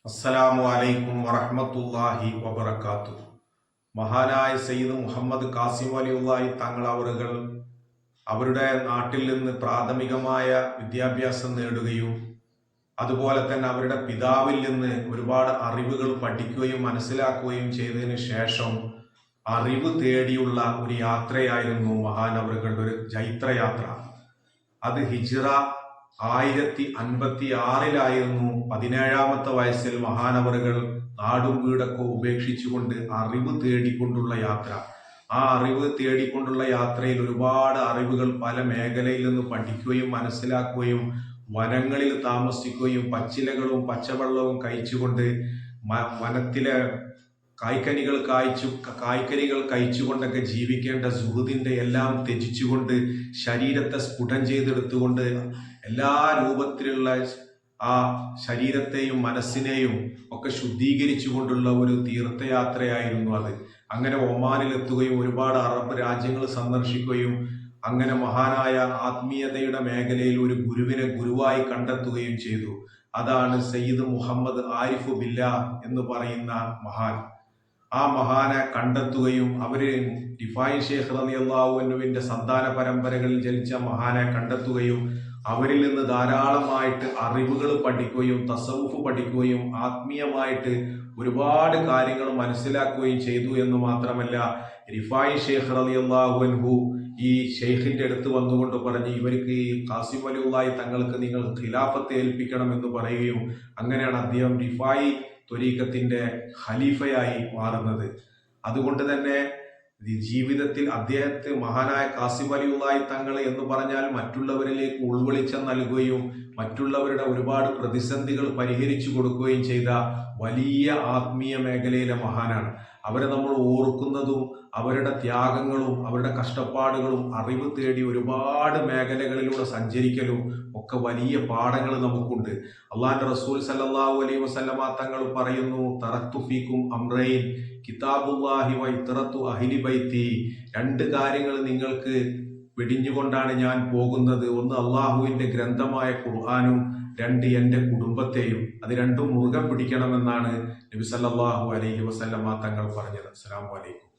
അസ്സലാമു അലൈക്കും വറഹ്മത്തുള്ളാഹി വബറകാതുഹു. മഹാനായ സയ്യിദ് മുഹമ്മദ് കാസിം വലിയുള്ളാഹി തങ്ങൾ അവറുകൾ അവരുടെ നാട്ടിൽ നിന്ന് പ്രാഥമികമായ വിദ്യാഭ്യാസം നേടുകയും അതുപോലെ തന്നെ അവരുടെ പിതാവിൽ നിന്ന് ഒരുപാട് അറിവുകൾ പഠിക്കുകയും മനസ്സിലാക്കുകയും ചെയ്തതിന് ശേഷം അറിവ് തേടിയുള്ള ഒരു യാത്രയായിരുന്നു മഹാനവറുകളുടെ ഒരു ജൈത്രയാത്ര. അത് ഹിജ്റ 1056 17ാമത്തെ വയസ്സിൽ മഹാനവറുകൾ നാടും വീടൊക്കെ ഉപേക്ഷിച്ചുകൊണ്ട് അറിവ് തേടിക്കൊണ്ടുള്ള യാത്ര. ആ അറിവ് തേടിക്കൊണ്ടുള്ള യാത്രയിൽ ഒരുപാട് അറിവുകൾ പല മേഖലയിൽ നിന്ന് പഠിക്കുകയും മനസ്സിലാക്കുകയും വനങ്ങളിൽ താമസിക്കുകയും പച്ചിലകളും പച്ചവെള്ളവും കഴിച്ചുകൊണ്ട് വനത്തിലെ കായ്ക്കനികൾ കഴിച്ചുകൊണ്ടൊക്കെ ജീവിക്കേണ്ട സുഹൃതിന്റെ എല്ലാം ത്യജിച്ചുകൊണ്ട് ശരീരത്തെ സ്ഫുടം ചെയ്തെടുത്തുകൊണ്ട് എല്ലാ രൂപത്തിലുള്ള ആ ശരീരത്തെയും മനസ്സിനെയും ഒക്കെ ശുദ്ധീകരിച്ചുകൊണ്ടുള്ള ഒരു തീർത്ഥയാത്രയായിരുന്നു അത്. അങ്ങനെ ഒമാനിലെത്തുകയും ഒരുപാട് അറബ് രാജ്യങ്ങൾ സന്ദർശിക്കുകയും അങ്ങനെ മഹാനായ ആത്മീയതയുടെ മേഖലയിൽ ഒരു ഗുരുവിനെ ഗുരുവായി കണ്ടെത്തുകയും ചെയ്തു. അതാണ് സയ്യിദ് മുഹമ്മദ് ആരിഫ് ബില്ലാ എന്ന് പറയുന്ന മഹാൻ. ആ മഹാനെ കണ്ടെത്തുകയും അവര് റിഫായി ഷേഖ് റളിയല്ലാഹു അൻഹുവിന്റെ സന്താന പരമ്പരകളിൽ ജനിച്ച മഹാനെ കണ്ടെത്തുകയും അവരിൽ നിന്ന് ധാരാളമായിട്ട് അറിവുകൾ പഠിക്കുകയും തസവുഫ് പഠിക്കുകയും ആത്മീയമായിട്ട് ഒരുപാട് കാര്യങ്ങൾ മനസ്സിലാക്കുകയും ചെയ്തു എന്ന് മാത്രമല്ല, റിഫായി ഷേഖ് റളിയല്ലാഹു അൻഹു ഈ ഷെയ്ഖിന്റെ അടുത്ത് വന്നുകൊണ്ട് പറഞ്ഞ് ഇവർക്ക് ഈ കാസിം വലിയുള്ളാഹി തങ്ങൾക്ക് നിങ്ങൾ ഖിലാഫത്ത് ഏൽപ്പിക്കണം എന്ന് പറയുകയും അങ്ങനെയാണ് അദ്ദേഹം റിഫായി ത്വരീഖത്തിന്റെ ഖലീഫയായി മാറുന്നത്. അതുകൊണ്ട് തന്നെ ജീവിതത്തിൽ അദ്ദേഹത്തെ മഹാനായ കാസിം വലിയുള്ളാഹി തങ്ങൾ എന്ന് പറഞ്ഞാൽ മറ്റുള്ളവരിലേക്ക് ഉൾവെളിച്ചം നൽകുകയും മറ്റുള്ളവരുടെ ഒരുപാട് പ്രതിസന്ധികൾ പരിഹരിച്ചു കൊടുക്കുകയും ചെയ്ത വലിയ ആത്മീയ മേഖലയിലെ മഹാനാണ്. അവരെ നമ്മൾ ഓർക്കുന്നതും അവരുടെ ത്യാഗങ്ങളും അവരുടെ കഷ്ടപ്പാടുകളും അറിവ് തേടി ഒരുപാട് മേഖലകളിലൂടെ സഞ്ചരിക്കലും ഒക്കെ വലിയ പാഠങ്ങൾ നമുക്കുണ്ട്. അള്ളാന്റെ റസൂൽ സല്ലല്ലാഹു അലൈഹി വസല്ലമ തങ്ങൾ പറയുന്നു, തറക്തു ഫീക്കും അംറൈൻ കിതാബുല്ലാഹി വ ഇത്റത്തു അഹ്ലി ബൈത്തി. രണ്ട് കാര്യങ്ങൾ നിങ്ങൾക്ക് വെടിഞ്ഞുകൊണ്ടാണ് ഞാൻ പോകുന്നത്. ഒന്ന് അള്ളാഹുവിന്റെ ഗ്രന്ഥമായ ഖുർആനും, രണ്ട് എൻ്റെ കുടുംബത്തെയും. അത് രണ്ടും മുറുകെ പിടിക്കണമെന്നാണ് നബി സല്ലല്ലാഹു അലൈഹി വസല്ലമ തങ്ങൾ പറഞ്ഞത്. അസ്സലാമു അലൈക്കും.